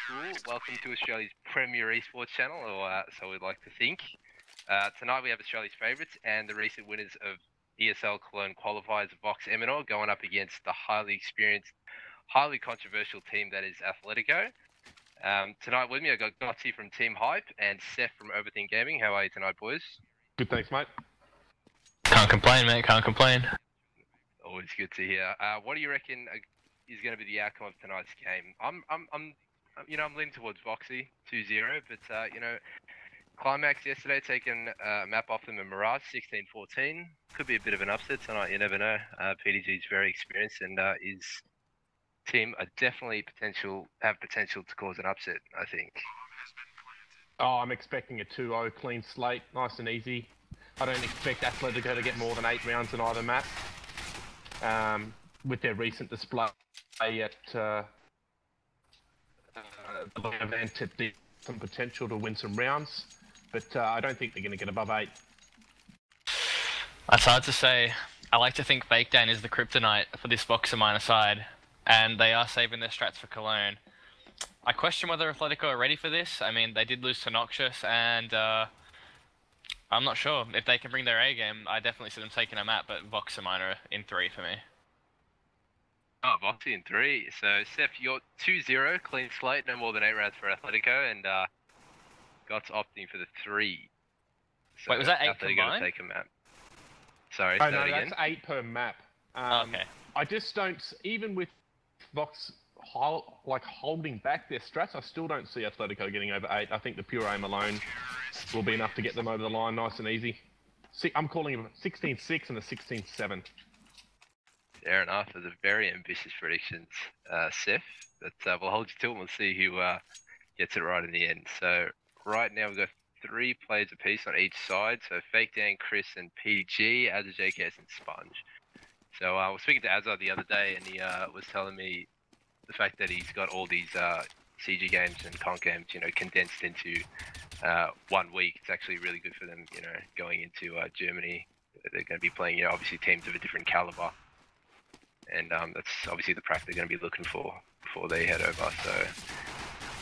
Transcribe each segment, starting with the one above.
Cool. Welcome to Australia's premier eSports channel, or so we'd like to think. Tonight we have Australia's favourites and the recent winners of ESL Cologne qualifiers, Vox Eminor, going up against the highly experienced, highly controversial team that is Athletico. Tonight with me, I've got Gotsy from Team Hype and Seth from Overthink Gaming. How are you tonight, boys? Good, thanks, mate. Can't complain, mate. Can't complain. Always good to hear. What do you reckon is going to be the outcome of tonight's game? I'm leaning towards Voxy 2-0, but Climax yesterday taking a map off them in Mirage 16-14. Could be a bit of an upset tonight. You never know. PDG is very experienced, and his team are definitely have potential to cause an upset, I think. Oh, I'm expecting a 2-0 clean slate, nice and easy. I don't expect Athletico to get more than 8 rounds in either map. With their recent display at the event, it some potential to win some rounds, but I don't think they're going to get above 8. That's hard to say. I like to think Fakedown is the kryptonite for this Vox Eminor side, and they are saving their strats for Cologne. I question whether Athletico are ready for this. I mean, they did lose to Noxious, and I'm not sure. If they can bring their A game, I definitely see them taking a map, but Vox Eminor in 3 for me. Oh, Voxy in 3. So, Seth, you're 2-0, clean slate, no more than 8 rounds for Athletico, and Got's opting for the 3. So wait, was that 8 Athletico combined? to take a map. Sorry, Oh say no, that again. that's 8 per map. Okay. I just don't, even with Vox holding back their strats, I still don't see Atletico getting over 8. I think the pure aim alone will be enough to get them over the line nice and easy. See, I'm calling it a 16-6 and a 16-7. Fair enough. Those are very ambitious predictions, Seth. But we'll hold you to it and we'll see who gets it right in the end. So right now we've got 3 players apiece on each side. So Fakedown, Chris, and PG, Azza, JKS, and Sponge. So I was speaking to Azza the other day, and he was telling me the fact that he's got all these CG games and Conk games, condensed into 1 week. It's actually really good for them, going into Germany. They're going to be playing, obviously teams of a different caliber. And that's obviously the practice they're going to be looking for before they head over. So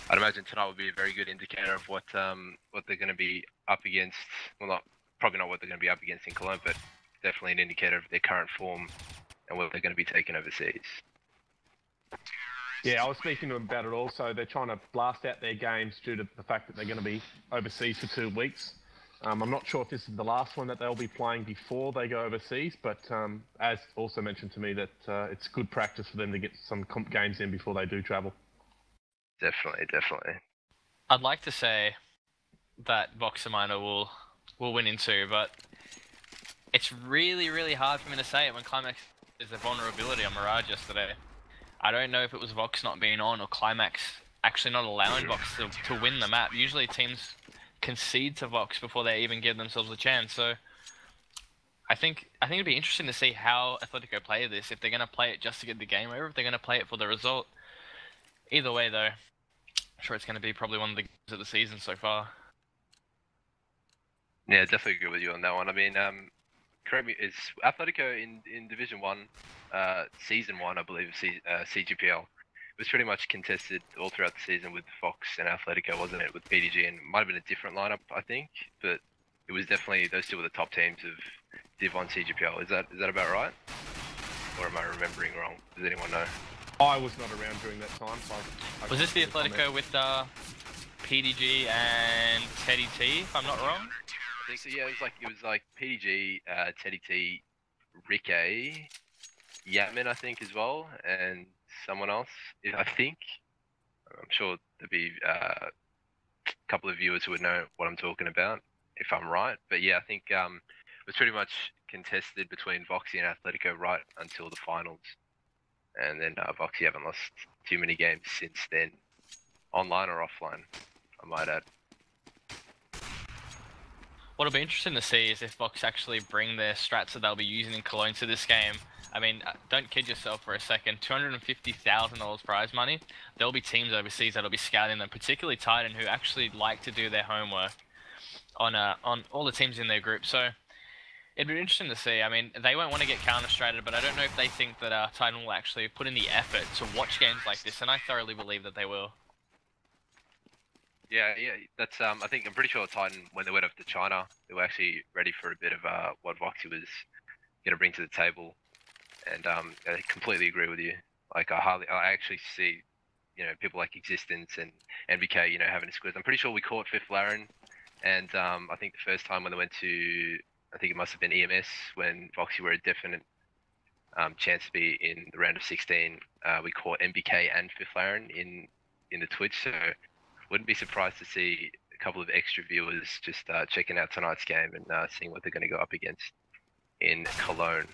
I'd imagine tonight will be a very good indicator of what they're going to be up against. Well, probably not what they're going to be up against in Cologne, but definitely an indicator of their current form and what they're going to be taking overseas. Yeah, I was speaking to them about it also. They're trying to blast out their games due to the fact that they're going to be overseas for 2 weeks. I'm not sure if this is the last one that they'll be playing before they go overseas, but as also mentioned to me that it's good practice for them to get some comp games in before they do travel. Definitely. I'd like to say that Vox Eminor will win in 2, but it's really, really hard for me to say it when Climax is a vulnerability on Mirage yesterday. I don't know if it was Vox not being on or Climax actually not allowing Vox to win the map. Usually teams concede to Vox before they even give themselves a chance. So I think it'd be interesting to see how Athletico play this. If they're going to play it just to get the game over, if they're going to play it for the result. Either way, though, I'm sure it's going to be probably one of the games of the season so far. Yeah, definitely agree with you on that one. I mean, correct me, is Athletico in Division 1, Season 1, I believe, CGPL. It was pretty much contested all throughout the season with Vox and Athletico, wasn't it? With PDG, and it might have been a different lineup, I think, but it was definitely those 2 were the top teams of Div 1 CGPL. Is that about right? Or am I remembering wrong? Does anyone know? I was not around during that time. So I Was this the Athletico with PDG and Teddy T, if I'm not wrong? I think so. Yeah, it was like PDG, Teddy T, Rick A, Yatman, I think as well, and someone else. I think. I'm sure there'd be a couple of viewers who would know what I'm talking about, if I'm right. But yeah, I think it was pretty much contested between Voxy and Athletico right until the finals. And then Voxy haven't lost too many games since then, online or offline, I might add. What'll be interesting to see is if Vox actually bring their strats that they'll be using in Cologne to this game. I mean, don't kid yourself for a second. $250,000 prize money. There'll be teams overseas that'll be scouting them, particularly Titan, who actually like to do their homework on all the teams in their group. So it'd be interesting to see. I mean, they won't want to get counter-strated, but I don't know if they think that Titan will actually put in the effort to watch games like this, and I thoroughly believe that they will. Yeah, that's I think I'm pretty sure Titan when they went off to China, they were actually ready for a bit of what Voxy was gonna bring to the table, and I completely agree with you. Like I actually see, people like Existence and NBK, having a squiz. I'm pretty sure we caught Fifth Laren, and I think the first time when they went to, I think it must have been EMS when Voxy were a definite chance to be in the round of 16. We caught NBK and Fifth Laren in the Twitch, so wouldn't be surprised to see a couple of extra viewers just checking out tonight's game and seeing what they're going to go up against in Cologne.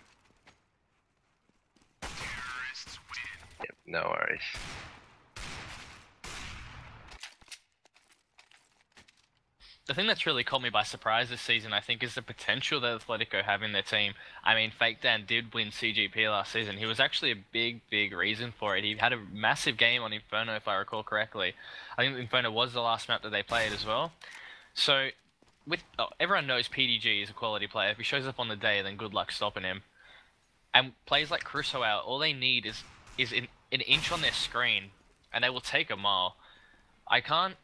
Yep, no worries. The thing that's really caught me by surprise this season, I think, is the potential that Athletico have in their team. I mean, Fake Dan did win CGPL last season. He was actually a big reason for it. He had a massive game on Inferno, if I recall correctly. I think Inferno was the last map that they played as well. So, everyone knows PDG is a quality player. If he shows up on the day, then good luck stopping him. And players like Crusoe out, all they need is an inch on their screen, and they will take a mile. I can't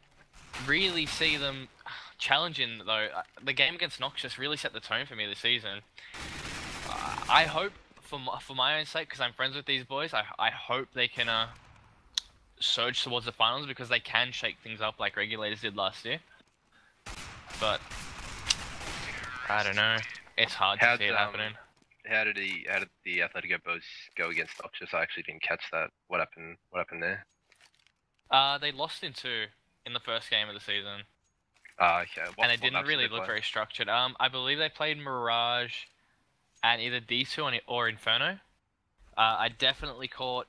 really see them challenging, though. The game against Noxious really set the tone for me this season. I hope, for my own sake, because I'm friends with these boys, I hope they can surge towards the finals, because they can shake things up like Regulators did last year. But I don't know. It's hard to see it happening. How did the Athletico boys go against Noxious? I actually didn't catch that. What happened there? They lost in 2 in the first game of the season. Okay. And they didn't really look very structured. I believe they played Mirage and either D2 or Inferno. I definitely caught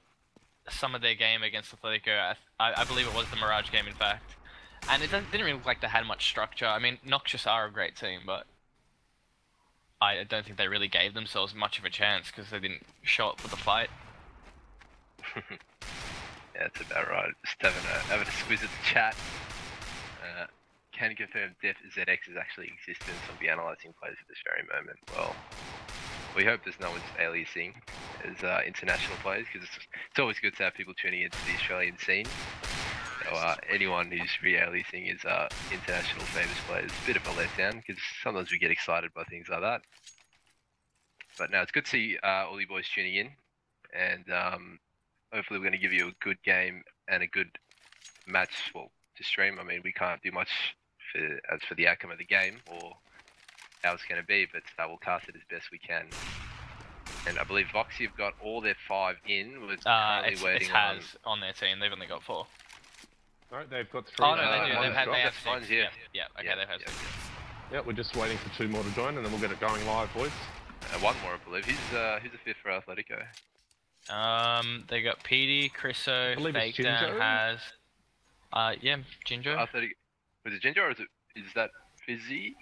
some of their game against Athletico. I believe it was the Mirage game, in fact. And it didn't really look like they had much structure. I mean, Noxious are a great team, but I don't think they really gave themselves much of a chance because they didn't show up for the fight. Yeah, that's about right. Just having a squiz at the chat. Can confirm Def ZX is actually existence. I'll be analysing players at this very moment. Well, we hope there's no one's aliasing as international players, because it's always good to have people tuning into the Australian scene. So anyone who's re-aliasing is international famous players. A bit of a letdown, because sometimes we get excited by things like that. But no, it's good to see all you boys tuning in, and hopefully we're going to give you a good game and a good match to stream. I mean, we can't do much as for the outcome of the game or how it's going to be, but we'll cast it as best we can. And I believe Voxy have got all their 5 in. We're currently waiting on their team. They've only got 4. No, they've got 3. Oh no, they do. They have 6. Yeah. Okay, they have 6. Yeah, we're just waiting for 2 more to join, and then we'll get it going live, boys. One more, I believe. Who's the 5th for Athletico? They got PD, Chriso, Fake Dan has. Yeah, Jinjo. Athletico. Was it Jinjo or is that Fizzy?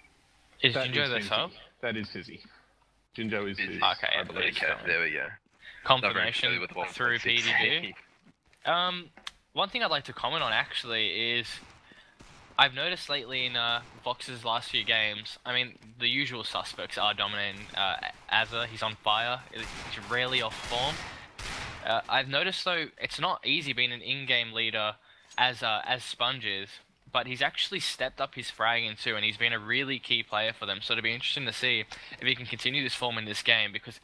Is Jinjo their sub? That is Fizzy. Jinjo is Fizzy. Okay, I believe so. There we go. Confirmation through PDG. One thing I'd like to comment on actually is I've noticed lately in Vox's last few games, I mean, the usual suspects are dominating. Azza, he's on fire. He's rarely off form. I've noticed though, it's not easy being an in-game leader as Sponge is, but he's actually stepped up his fragging too, and he's been a really key player for them. So it'll be interesting to see if he can continue this form in this game, because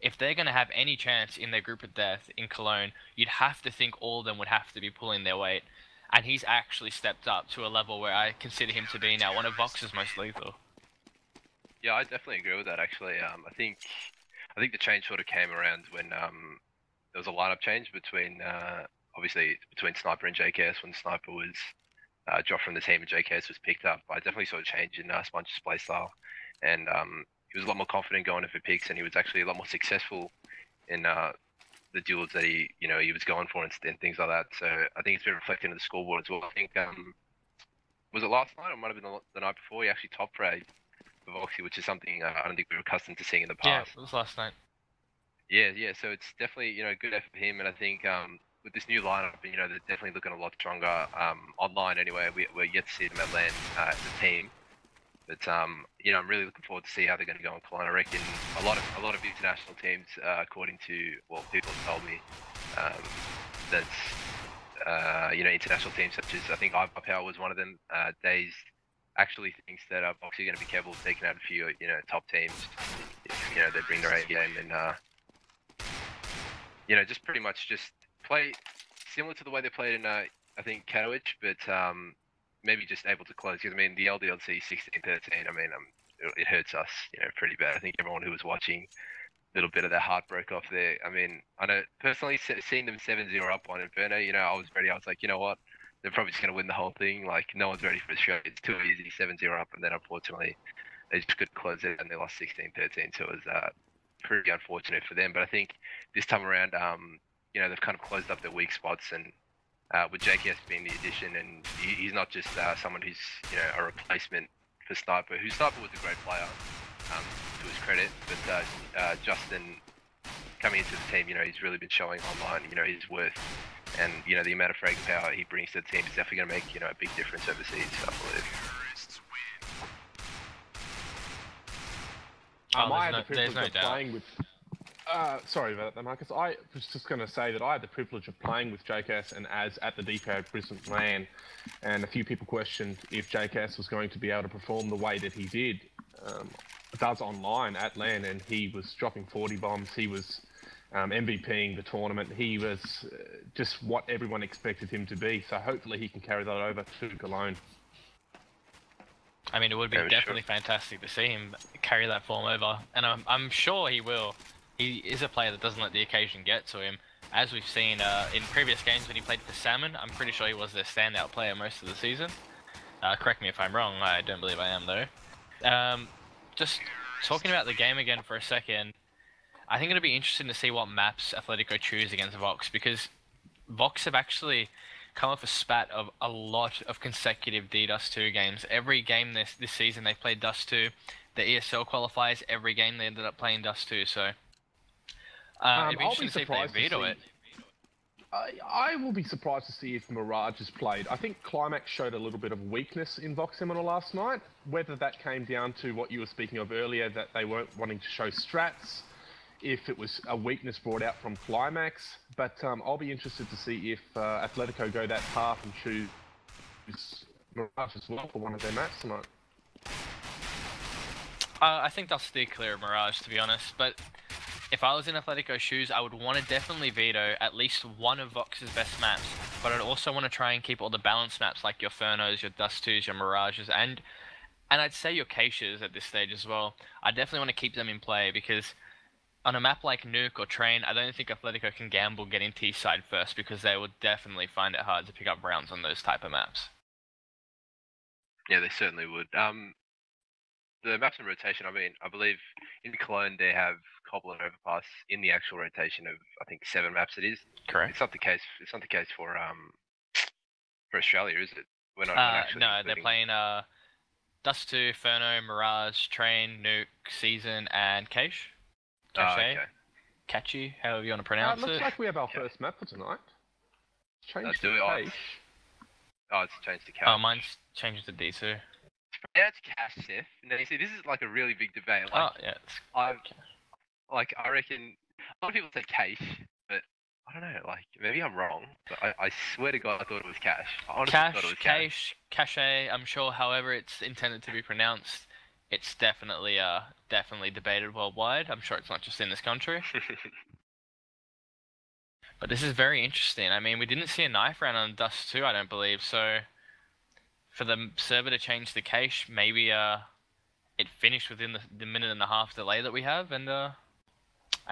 if they're going to have any chance in their group of death in Cologne, you'd have to think all of them would have to be pulling their weight. And he's actually stepped up to a level where I consider him to be now one of Vox's most lethal. Yeah, I definitely agree with that. Actually, I think the change sort of came around when there was a lineup change between obviously between Sniper and JKS when Sniper was dropped from the team and JKS was picked up. I definitely saw a change in Sponge's playstyle, and he was a lot more confident going in for picks, and he was actually a lot more successful in the duels that he was going for and things like that. So I think it's been reflected in the scoreboard as well. I think was it last night or it might have been the night before, he actually top fragged for Voxy, which is something I don't think we were accustomed to seeing in the past. Yeah, it was last night. Yeah. So it's definitely good effort for him, and I think with this new lineup, they're definitely looking a lot stronger online. Anyway, we're yet to see them at LAN as a team. But I'm really looking forward to see how they're going to go in Cologne. I reckon a lot of international teams, according to people have told me, that international teams such as I think iPower was one of them. Days actually thinks that Vox are going to be capable of taking out a few top teams if they bring their A game and just pretty much just play similar to the way they played in I think Katowice, but maybe just able to close. Because I mean the LDLC 16-13. I mean it hurts us pretty bad. I think everyone who was watching, a little bit of their heart broke off there. I mean, I know personally seeing them 7-0 up on Inferno, I was ready. I was like, you know what? They're probably just going to win the whole thing. Like, no one's ready for the show. It's too easy, 7-0 up. And then, unfortunately, they just couldn't close it and they lost 16-13. So it was pretty unfortunate for them. But I think this time around, they've kind of closed up their weak spots. And with JKS being the addition, and he's not just someone who's, a replacement for Sniper, who Sniper was a great player. To his credit, but Justin coming into the team, he's really been showing online, his worth, and the amount of frag power he brings to the team is definitely going to make a big difference overseas, I believe. I had the privilege of playing with. Sorry about that, Marcus. I was just going to say that I had the privilege of playing with JKS and Az at the DPO Brisbane LAN, and a few people questioned if JKS was going to be able to perform the way that he does online at LAN, and he was dropping 40 bombs. He was MVPing the tournament. He was just what everyone expected him to be. So hopefully he can carry that over to Cologne. I mean, it would be definitely fantastic to see him carry that form over, and I'm sure he will. He is a player that doesn't let the occasion get to him. As we've seen in previous games when he played for Salmon, I'm pretty sure he was their standout player most of the season. Correct me if I'm wrong, I don't believe I am though. Just talking about the game again for a second, I think it'll be interesting to see what maps Athletico choose against Vox, because Vox have actually come off a spat of a lot of consecutive D-Dust 2 games. Every game this season they played Dust 2. The ESL qualifiers, every game they ended up playing Dust 2, so it'd be interesting to see if they veto it. I will be surprised to see if Mirage is played. I think Climax showed a little bit of weakness in Vox Eminor last night. Whether that came down to what you were speaking of earlier, that they weren't wanting to show strats, if it was a weakness brought out from Climax. But I'll be interested to see if Athletico go that path and choose Mirage as well for one of their maps tonight. I think they'll steer clear of Mirage, to be honest, but if I was in Athletico's shoes, I would want to definitely veto at least one of Vox's best maps, but I'd also want to try and keep all the balanced maps like your Furnos, your Dust 2s, your Mirages, and I'd say your Keishas at this stage as well. I definitely want to keep them in play, because on a map like Nuke or Train, I don't think Athletico can gamble getting T-side first, because they would definitely find it hard to pick up rounds on those type of maps. Yeah, they certainly would. The maps in rotation, I mean, I believe in Cologne they have Cobble and Overpass in the actual rotation of, I think, 7 maps it is. Correct. It's not the case for Australia, is it? We're not actually no, they're playing Dust 2, Furno, Mirage, Train, Nuke, Season, and Cache. Okay. Catchy, however you want to pronounce it. Looks like we have our first map for tonight. Change to Cache. Oh, it's changed to Cache. Oh, mine's changed to D2. Yeah, it's Cache, Seth. Now, you see, this is like a really big debate. Like, oh, yeah. I reckon a lot of people say Cache, but I don't know. Like, maybe I'm wrong, but I swear to God, I thought it was Cache. I honestly thought it was Cache. Cache. I'm sure, however it's intended to be pronounced, it's definitely debated worldwide. I'm sure it's not just in this country. But this is very interesting. I mean, we didn't see a knife round on Dust 2, I don't believe, so for the server to change the cache, maybe it finished within the minute and a half delay that we have, and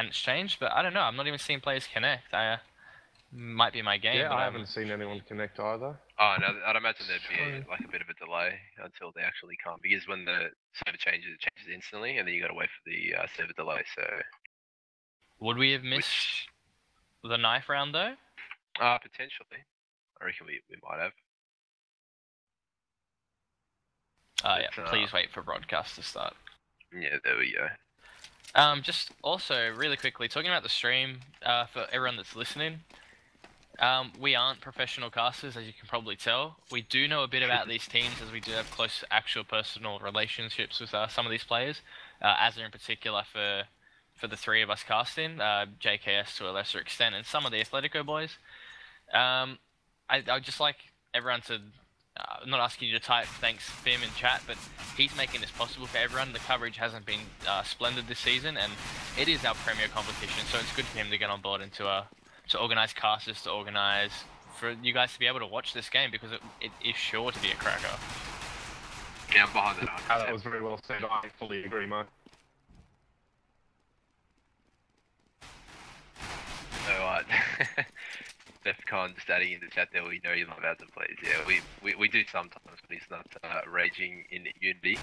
it's changed. But I don't know. I'm not even seeing players connect. Might be my game. Yeah, but I haven't seen anyone connect either. Oh no, I'd imagine there'd be like a bit of a delay until they actually come, because when the server changes, it changes instantly, and then you got to wait for the server delay. So would we have missed the knife round though? Potentially. I reckon we might have. Yeah, please wait for broadcast to start. Yeah, there we go. Just also, really quickly, talking about the stream, for everyone that's listening, we aren't professional casters, as you can probably tell. We do know a bit about these teams, as we do have close actual personal relationships with some of these players, Azza in particular for the 3 of us casting, JKS to a lesser extent, and some of the Athletico boys. I would just like everyone to, I'm not asking you to type thanks Fim in chat, but he's making this possible for everyone. The coverage hasn't been splendid this season, and it is our premier competition, so it's good for him to get on board and to organise casters, to organise for you guys to be able to watch this game, because it is sure to be a cracker. Yeah, I'm behind that. That was very well said. I fully agree, Mark. So, Defcon just adding in the chat there, we know you love Adam plays. Yeah, we do sometimes when he's not raging in Unity,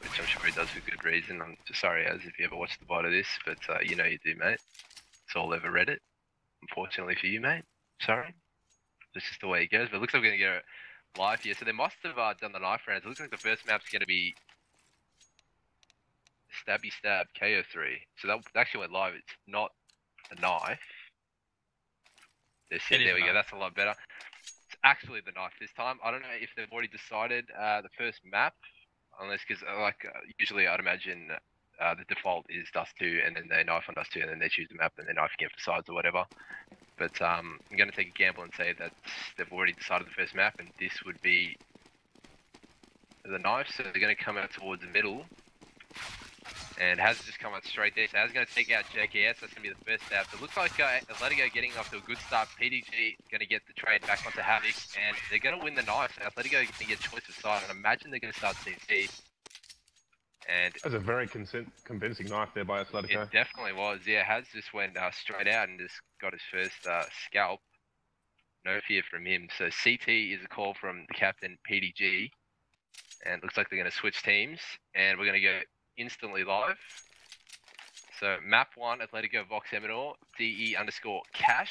which I'm sure he does for good reason. I'm just sorry, Az, if you ever watched the bot of this, but you know you do, mate. It's all over Reddit. Unfortunately for you, mate. Sorry. That's just the way it goes. But it looks like we're going to go live here. So they must have done the knife rounds. It looks like the first map's going to be Stabby Stab KO3. So that actually went live. It's not a knife. There we go. That's a lot better. It's actually the knife this time. I don't know if they've already decided the first map, unless because usually I'd imagine the default is Dust 2, and then they knife on Dust 2, and then they choose the map, and they knife again for sides or whatever. But I'm going to take a gamble and say that they've already decided the first map, and this would be the knife. So they're going to come out towards the middle. And Has just come out straight there. So Has going to take out JKS. That's going to be the first stab. So it looks like Athletico getting off to a good start. PDG going to get the trade back onto Havoc. And they're going to win the knife. So Athletico going to get choice of side. And imagine they're going to start CT. And that was a very convincing knife there by Athletico. It definitely was. Yeah, Has just went straight out and just got his first scalp. No fear from him. So CT is a call from the captain, PDG. And it looks like they're going to switch teams. And we're going to go instantly live. So map 1, Athletico Vox Eminor, DE_cash.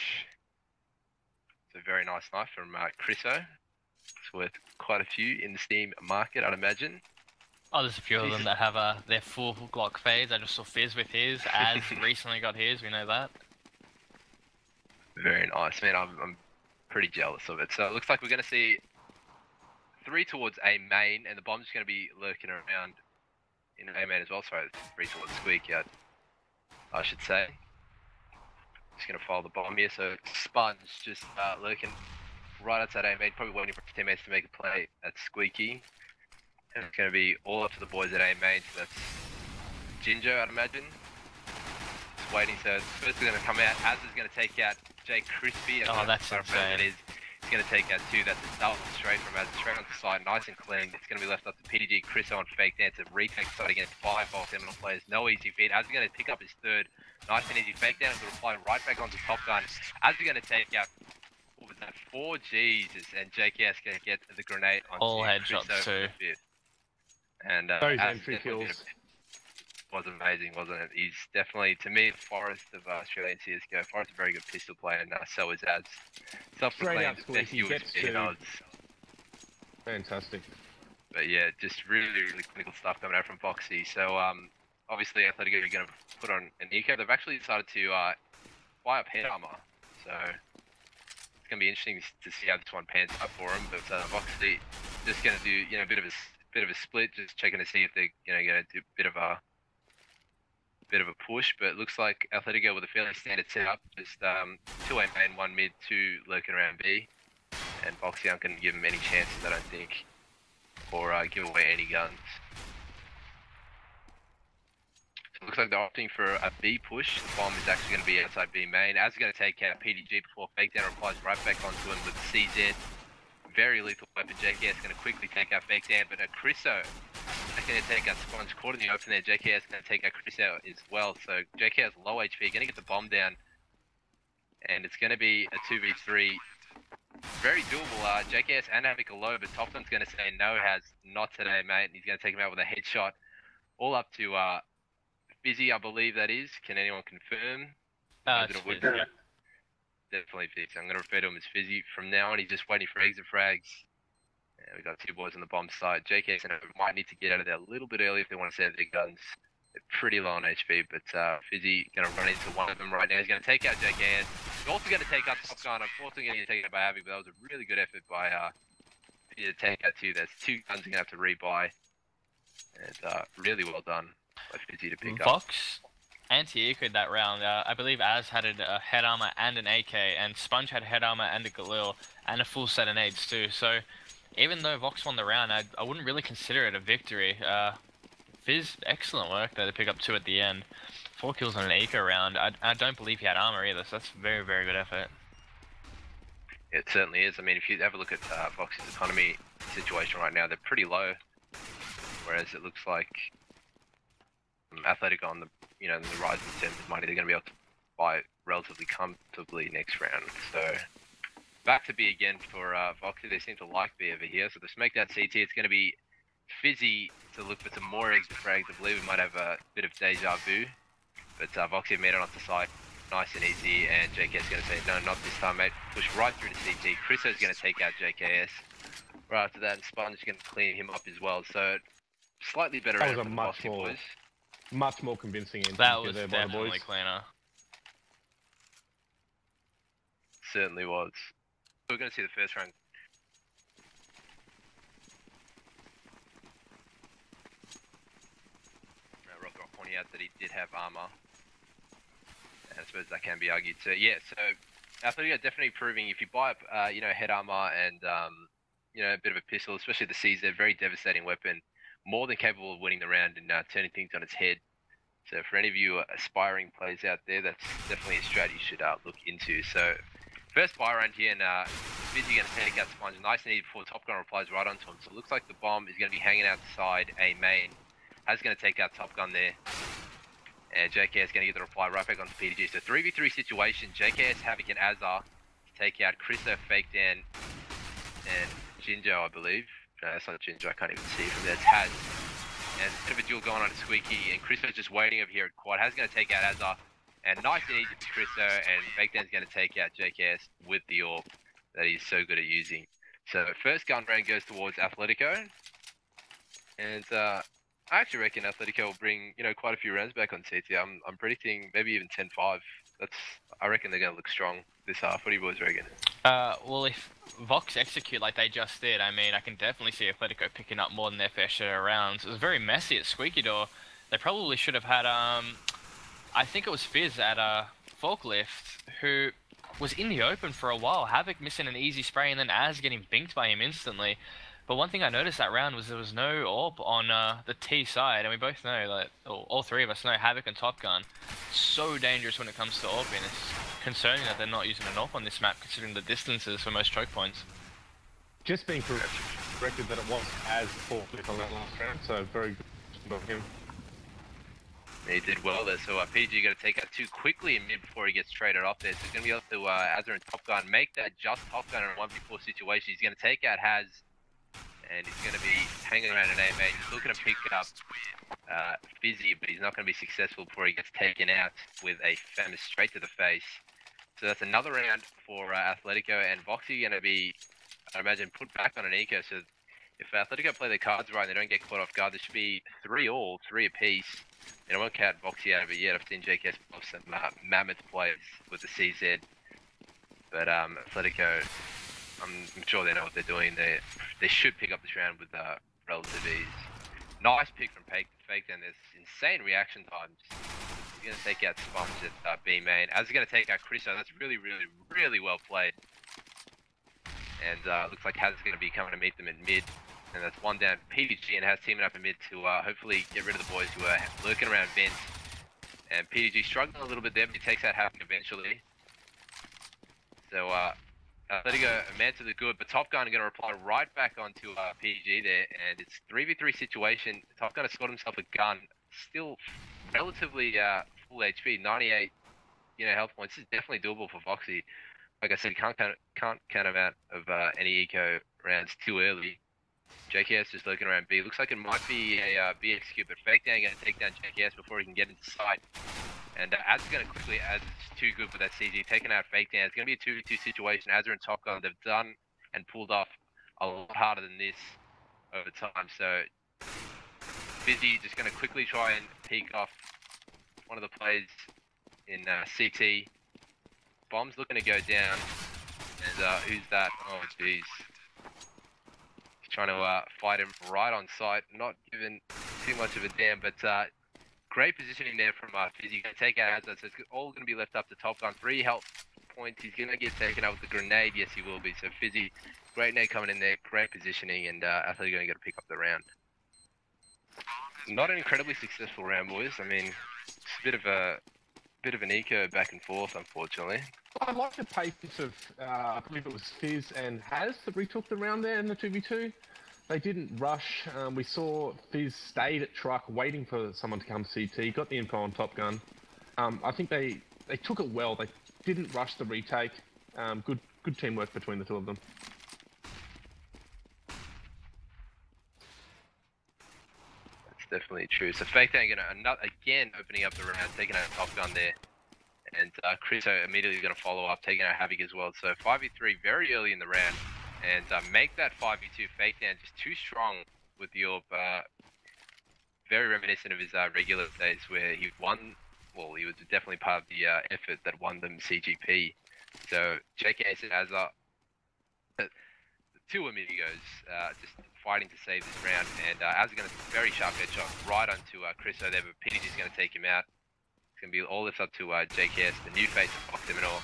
It's a very nice knife from Chriso. It's worth quite a few in the Steam market, I'd imagine. Oh, there's a few of them that have their full Glock fades. I just saw Fizz with his. Az recently got his, we know that. Very nice, man. I'm pretty jealous of it. So it looks like we're going to see 3 towards A main, and the bomb's going to be lurking around in A main as well. Sorry, 3 towards Squeak out, I should say. Just going to follow the bomb here. So Sponge just lurking right outside A main, probably waiting for his teammates to make a play at Squeaky. And it's going to be all up to the boys at A main. So that's Ginger, I'd imagine. Just waiting. So first we're going to come out. Az is going to take out Jay Crispy. Oh, that's insane. He's going to take out 2. That's a double straight from Az, straight onto the side, nice and clean. It's going to be left up to PDG, Chriso, and Fake Dance to retake the side against 5 Vox Eminor players. No easy feat. Az is going to pick up his 3rd. Nice and easy. Fake Down to reply right back onto Top Gun. Az is going to take out, what was that, 4 Jesus, and JKS going to get the grenade on all headshots too. And those entry kills was amazing, wasn't it? He's definitely, to me, the Forrest of Australian CSGO. Forrest is a very good pistol player, and so is Az. Self-proclaimed best USP in odds. Fantastic. But yeah, just really, really clinical stuff coming out from Foxy. So obviously Athletico are going to put on an eco. They've actually decided to buy up head armor. So it's going to be interesting to see how this one pans out for them. But Foxy just going to do, a bit of a split, just checking to see if they're going to do a bit of a push. But it looks like Athletico with a fairly standard setup, just 2 A main, 1 mid, 2 lurking around B, and Foxy aren't going to give them any chances, I don't think, or give away any guns. So it looks like they're opting for a B push. The bomb is actually going to be outside B main. Az is going to take out PDG before Fake Down replies right back onto him with CZ. Very lethal weapon. JKS going to quickly take out Fake Down, but Chriso is going to take out Sponge. Caught in the open there. JKS is going to take out Chriso as well. So JKS low HP, going to get the bomb down, and it's going to be a 2v3. Very doable. JKS and Havoc are low, but Topton's going to say no, Has not today, mate. And he's going to take him out with a headshot. All up to Fizzy, I believe that is. Can anyone confirm? Yeah. Definitely Fizzy. I'm going to refer to him as Fizzy. From now on, he's just waiting for exit frags. And we've got 2 boys on the bomb side. JKS might need to get out of there a little bit early if they want to save their guns. They're pretty low on HP, but Fizzy going to run into one of them right now. He's going to take out JKS. He's also going to take out Top Gun. Unfortunately, going to get taken out by Havoc, but that was a really good effort by Fizzy to take out 2. There's 2 guns you're going to have to rebuy. And really well done by Fizzy to pick up. anti-eco'd that round. I believe Az had a head armor and an AK, and Sponge had head armor and a Galil, and a full set of nades too. So even though Vox won the round, I wouldn't really consider it a victory. Fizz, excellent work there to pick up 2 at the end. 4 kills on an eco round. I don't believe he had armor either, so that's very, very good effort. It certainly is. I mean, if you have a look at Vox's economy situation right now, they're pretty low. Whereas it looks like Athletico on the the rise in terms of money, they're going to be able to buy relatively comfortably next round. So back to B again for Voxy. They seem to like B over here. So to make that CT, it's going to be Fizzy to look for some more exit frags. I believe we might have a bit of deja vu. But Voxy have made it onto site nice and easy, and JKS going to say, no, not this time, mate. Push right through to CT. Chriso's going to take out JKS. Right after that, and Sponge is going to clean him up as well. So slightly better round for the Voxy boys. Much more convincing entry that was there definitely by the boys. Cleaner. Certainly was. We're going to see the first round. Rockrock pointing out that he did have armor. And I suppose that can be argued. So yeah, so Athletico definitely proving if you buy up, head armor and a bit of a pistol, especially the CZ, very devastating weapon, more than capable of winning the round and turning things on its head. So for any of you aspiring players out there, that's definitely a strat you should look into. So first buy round here, and Fizzy going to take out Sponge nice and easy before Top Gun replies right onto him. So it looks like the bomb is going to be hanging outside A main. Has going to take out Top Gun there. And JKS going to get the reply right back onto PDG. So 3v3 situation, JKS, Havoc and Azar to take out Chriso, Fake Dan, and Jinjo, I believe. No, that's not Jinjo, I can't even see from there. It's Haz. And a bit of a duel going on at Squeaky, and Chriso's just waiting over here at quad. Haz going to take out Azar. And nice and easy for Chriso, and Fake Dan's going to take out JKS with the AWP that he's so good at using. So first gun round goes towards Athletico. And I actually reckon Athletico will bring, quite a few rounds back on CT. I'm predicting maybe even 10-5. I reckon they're going to look strong this half. What do you boys reckon? Well, if Vox execute like they just did, I mean, I can definitely see Athletico picking up more than their fair share of rounds. It was very messy at Squeaky Door. They probably should have had, I think it was Fizz at Forklift, who was in the open for a while. Havoc missing an easy spray, and then Az getting binked by him instantly. But one thing I noticed that round was there was no AWP on the T side, and we both know that, all three of us know Havoc and Top Gun. So dangerous when it comes to AWP, and it's concerning that they're not using an AWP on this map, considering the distances for most choke points. Just being corrected that it was as Forklift on that last round, so very good of him. He did well there, so PG going to take out 2 quickly in mid before he gets traded off there. So he's going to be able to, Azar and Top Gun, make that just Top Gun in a 1v4 situation. He's going to take out Haz, and he's going to be hanging around an A-main. He's looking to pick up Fizzy, but he's not going to be successful before he gets taken out with a Famous straight to the face. So that's another round for Athletico, and Voxy going to be, I imagine, put back on an eco. So if Athletico play their cards right and they don't get caught off guard, there should be 3 all, 3 apiece. And I won't count Voxy out of it yet. I've seen JKS pull some mammoth players with the CZ. But Athletico, I'm sure they know what they're doing. They should pick up this round with relative ease. Nice pick from Fake Dan. There's insane reaction times. He's going to take out Sponge at B main. As he's going to take out Chriso, that's really, really, really well played. And looks like Haz is going to be coming to meet them in mid. And that's one down. PDG and Haz teaming up in mid to hopefully get rid of the boys who are lurking around vents. And PDG struggling a little bit there, but he takes out Havoc eventually. So Athletico, Manta the good, but Top Gun are going to reply right back onto PDG there. And it's 3v3 situation. Top Gun has scored himself a gun. Still relatively full HP, 98 health points. This is definitely doable for Voxy. Like I said, you can't count him out of any eco rounds too early. JKS just looking around B. Looks like it might be a B execute, but Fake Dan going to take down JKS before he can get into sight. And Az is going to quickly, Az is too good for that CG, taking out Fake Dan. It's going to be a 2v2 situation. Azar and Top Gun, they've done and pulled off a lot harder than this over time. So Fizzy just going to quickly try and peek off one of the players in CT. Bomb's looking to go down. And who's that? Oh, jeez. Trying to fight him right on sight, not giving too much of a damn, but great positioning there from Fizzy. Going to take out Hazard, so it's all going to be left up to Top Gun. 3 health points. He's going to get taken out with the grenade. Yes, he will be. So Fizzy, great nade coming in there, great positioning, and Athletico going to get to pick up the round. Not an incredibly successful round, boys. I mean, it's a bit of an eco back and forth, unfortunately. I like the patience of, I believe it was Fizz and Haz that retook the round there in the 2v2. They didn't rush. We saw Fizz stayed at truck waiting for someone to come CT, got the info on Top Gun. I think they took it well. They didn't rush the retake. Good teamwork between the two of them. That's definitely true. So Fake Dan again opening up the round, taking out Top Gun there. And Chriso immediately going to follow up, taking out Havoc as well. So 5v3 very early in the round. And make that 5v2 Fake Dan just too strong with the AWP. Very reminiscent of his regular days where he won. Well, he was definitely part of the effort that won them CGP. So JK and Azar, the two amigos, just fighting to save this round. And Azar going to very sharp headshot right onto Chriso there, but PDG's going to take him out. It's going to be all this up to JKS, the new face of Vox Eminor.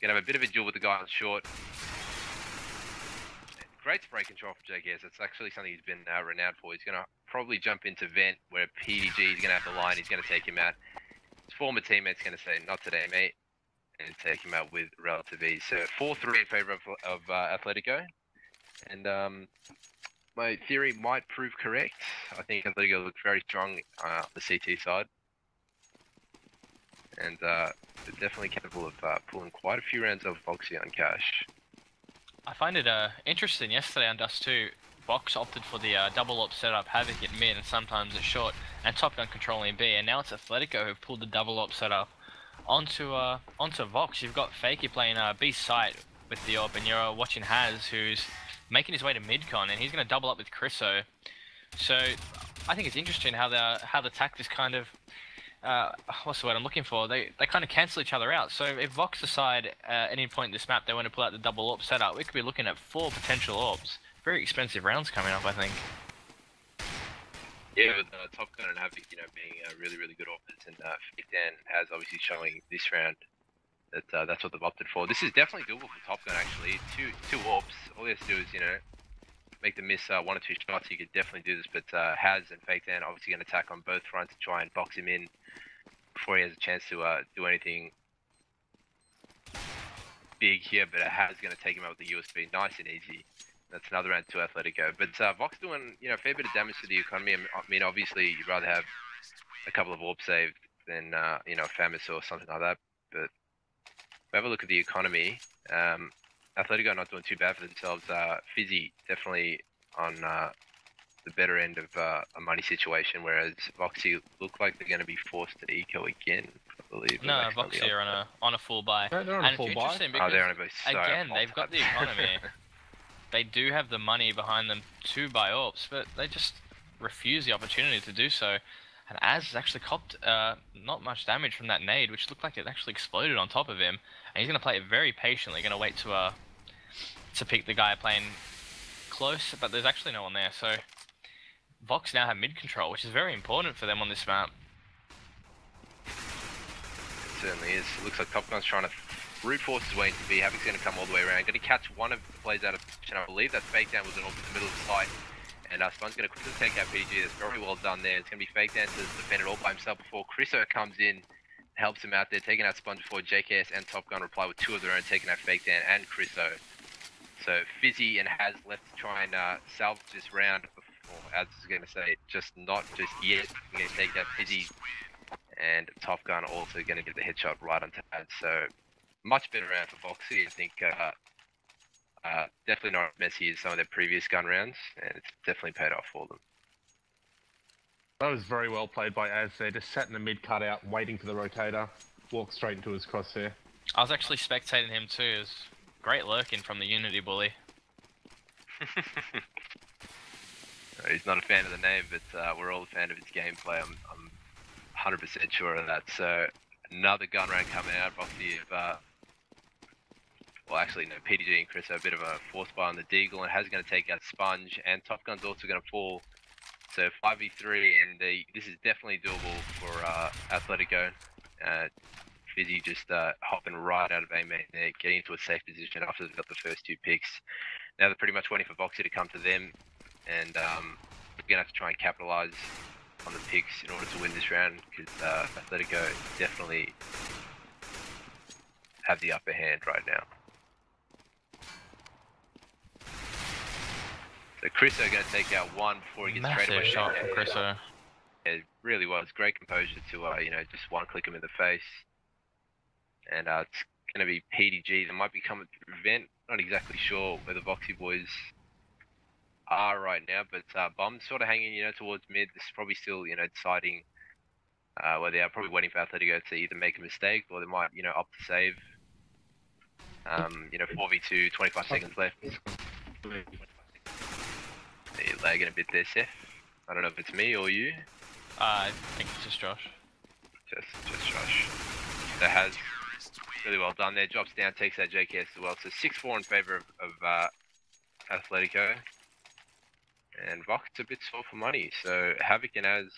Going to have a bit of a duel with the guy on short. Great spray control from JKS. It's actually something he's been renowned for. He's going to probably jump into vent where PDG is going to have the line. He's going to take him out. His former teammate's going to say, "Not today, mate," and take him out with relative ease. So 4-3 in favor of Athletico. And my theory might prove correct. I think Athletico looks very strong on the CT side. And they're definitely capable of pulling quite a few rounds of Voxy on cash. I find it interesting. Yesterday on Dust 2, Vox opted for the double op setup, Havoc at mid and sometimes at short, and Top Gun controlling B. And now it's Athletico who've pulled the double op setup onto Vox. You've got Fakey playing B site with the op, and you're watching Haz, who's making his way to midcon, and he's going to double up with Chriso. So I think it's interesting how the tactics kind of what's the word I'm looking for? They kind of cancel each other out. So if Vox decide at any point in this map they want to pull out the double AWP setup, we could be looking at 4 potential AWPs. Very expensive rounds coming up, I think. Yeah, with Top Gun and Havoc, being really, really good offers, and Fake Dan has obviously showing this round that that's what they've opted for. This is definitely doable for Top Gun, actually. Two AWPs. All he has to do is, make them miss 1 or 2 shots. He could definitely do this, but Haz and Fake Dan obviously going to attack on both fronts to try and box him in before he has a chance to do anything big here. But Haz going to take him out with the USB, nice and easy. That's another round to Athletico. But Vox doing a fair bit of damage to the economy. I mean, obviously you'd rather have a couple of AWP saved than Famous or something like that. But if we have a look at the economy, Athletico not doing too bad for themselves. Fizzy definitely on the better end of a money situation, whereas Voxy look like they're going to be forced to eco again, I believe. No, Voxy are on a full buy. No, they're on a full buy. Oh, they're on a buy. Again, they've got the economy. They do have the money behind them to buy AWPs, but they just refuse the opportunity to do so. And Az has actually copped not much damage from that nade, which looked like it actually exploded on top of him. And he's going to play it very patiently, going to wait to pick the guy playing close, but there's actually no one there. So Vox now have mid control, which is very important for them on this map. It certainly is. It looks like Top Gun's trying to brute force his way into B. Havoc's going to come all the way around. Going to catch one of the plays out of position. I believe that Fake Dan was in the middle of the site. And Spun's going to quickly take out PDG. That's very well done there. It's going to be Fake Dan to defend it all by himself before Chriso comes in, helps him out there, taking out Spun before JKS and Top Gun reply with 2 of their own, taking out Fake Dan and Chriso. So Fizzy and Haz left to try and salvage this round before, as I was going to say, just not just yet. We're going to take out Fizzy and Top Gun also going to get the headshot right onto Haz. So much better round for Voxy. I think definitely not as messy as some of their previous gun rounds, and it's definitely paid off for them. That was very well played by Az there. Just sat in the mid cutout, waiting for the rotator, walked straight into his crosshair. I was actually spectating him too. It was great lurking from the Unity bully. He's not a fan of the name, but we're all a fan of his gameplay. I'm 100% sure of that. So another gun round coming out. Voxy have well, actually, no, PDG and Chris have a bit of a force buy on the Deagle, and Has going to take out Sponge, and Top Gun's also going to fall So 5v3, and this is definitely doable for Athletico. Fizzy just hopping right out of A main there, getting into a safe position after they've got the first 2 picks. Now they're pretty much waiting for Voxy to come to them, and we're gonna have to try and capitalize on the picks in order to win this round, because Athletico definitely have the upper hand right now. So Chriso going to take out 1 before he gets straight away. Massive shot from Chriso. It really was great composure to you know, just one click him in the face. And it's going to be PDG. They might be coming through vent. Not exactly sure where the Voxy boys are right now, but Bomb's sort of hanging, you know, towards mid. This is probably still, you know, deciding where they are. Probably waiting for Athletico to either make a mistake or they might, you know, opt to save. You know, 4v2, 25 seconds left. You're lagging a bit there, Seth. I don't know if it's me or you. I think it's just Josh. Just Josh. So has really well done there. Drops down, takes that JKS as well. So 6-4 in favour of Athletico. And Vox a bit sore for money. So Havoc and Az.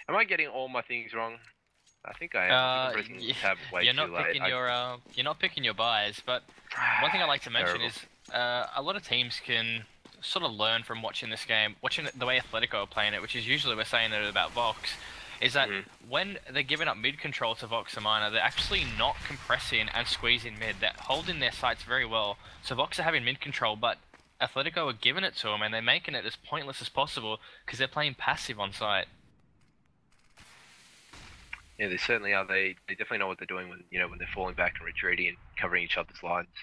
Am I getting all my things wrong? I think I am. I'm pressing the tab way you're too not late. picking you're not picking your buys, but one thing I like to mention is a lot of teams can sort of learn from watching this game, watching the way Athletico are playing it, which is usually we're saying it about Vox, is that when they're giving up mid control to Vox Eminor, they're actually not compressing and squeezing mid. They're holding their sights very well. So Vox are having mid control, but Athletico are giving it to them, and they're making it as pointless as possible because they're playing passive on site. Yeah, they certainly are. They definitely know what they're doing when, you know, when they're falling back and retreating and covering each other's lines,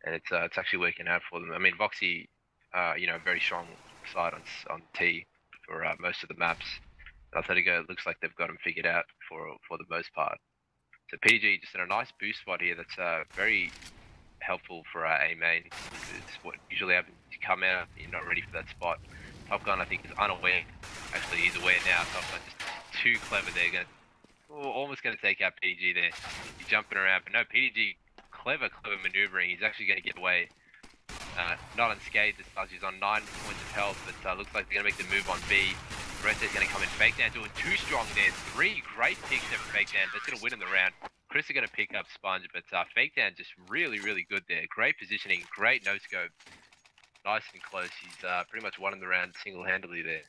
and it's actually working out for them. I mean, Voxy, you know, very strong side on T for most of the maps. Athletico looks like they've got them figured out for the most part. So PG just in a nice boost spot here. That's very helpful for A main. It's what usually happens. You come out, you're not ready for that spot. Top Gun, I think, is unaware. Actually, he's aware now. Top Gun just too clever there. Almost going to take out PDG there. He's jumping around, but no, PDG, clever maneuvering. He's actually going to get away. Not unscathed as such. He's on 9 points of health, but looks like they're going to make the move on B. Rotate's going to come in. Fake Down doing too strong there. 3 great picks there for Fake Down. That's going to win in the round. Chris is going to pick up Sponge, but Fake Down just really good there. Great positioning, great no scope. Nice and close. He's pretty much won in the round single-handedly there.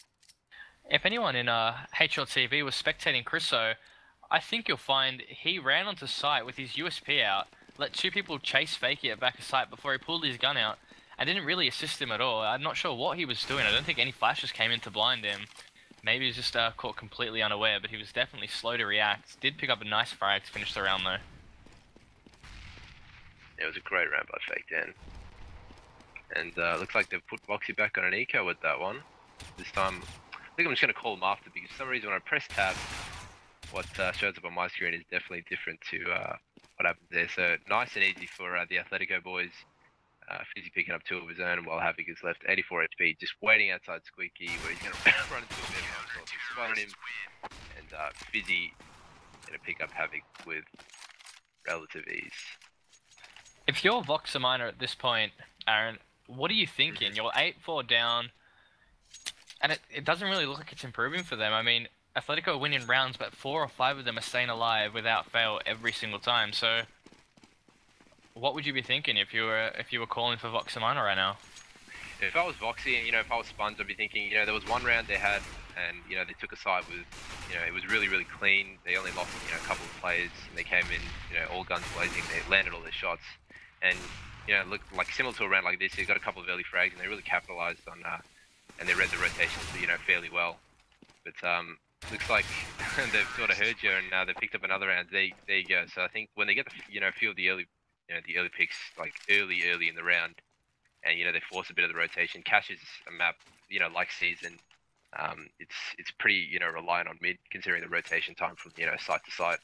If anyone in HLTV was spectating Chriso, I think you'll find he ran onto site with his USP out, let 2 people chase Fakey at back of site before he pulled his gun out, and didn't really assist him at all. I'm not sure what he was doing. I don't think any flashes came in to blind him. Maybe he was just caught completely unaware, but he was definitely slow to react. Did pick up a nice frag to finish the round though. It was a great round by Fake Dan. And looks like they've put Voxy back on an eco with that one. This time, I think I'm just going to call him after, because for some reason when I press tab, what shows up on my screen is definitely different to what happens there. So nice and easy for the Athletico boys. Fizzy picking up 2 of his own while Havoc is left 84 HP, just waiting outside Squeaky where he's going to run into a bit of onslaught. He's spotted him, and Fizzy going to pick up Havoc with relative ease. If you're Vox Eminor at this point, Aaron, what are you thinking? You're 8-4 down, and it doesn't really look like it's improving for them. I mean, Athletico are winning rounds, but 4 or 5 of them are staying alive without fail every single time. So, what would you be thinking if you were calling for Vox Eminor right now? If I was Voxy, and you know, if I was Sponge, I'd be thinking, you know, there was one round they had, and you know, they took a side with, you know, it was really clean. They only lost, you know, a couple of players, and they came in, you know, all guns blazing. They landed all their shots, and you know, look like similar to a round like this, they got a couple of early frags, and they really capitalized on, and they read the rotations, you know, fairly well. But looks like they've sort of heard you, and they picked up another round. There you go. So I think when they get the, you know, a few of the early, you know, the early picks, like early in the round, and you know, they force a bit of the rotation. Cash is a map, you know, like Season. It's pretty, you know, reliant on mid, considering the rotation time from, you know, site to site,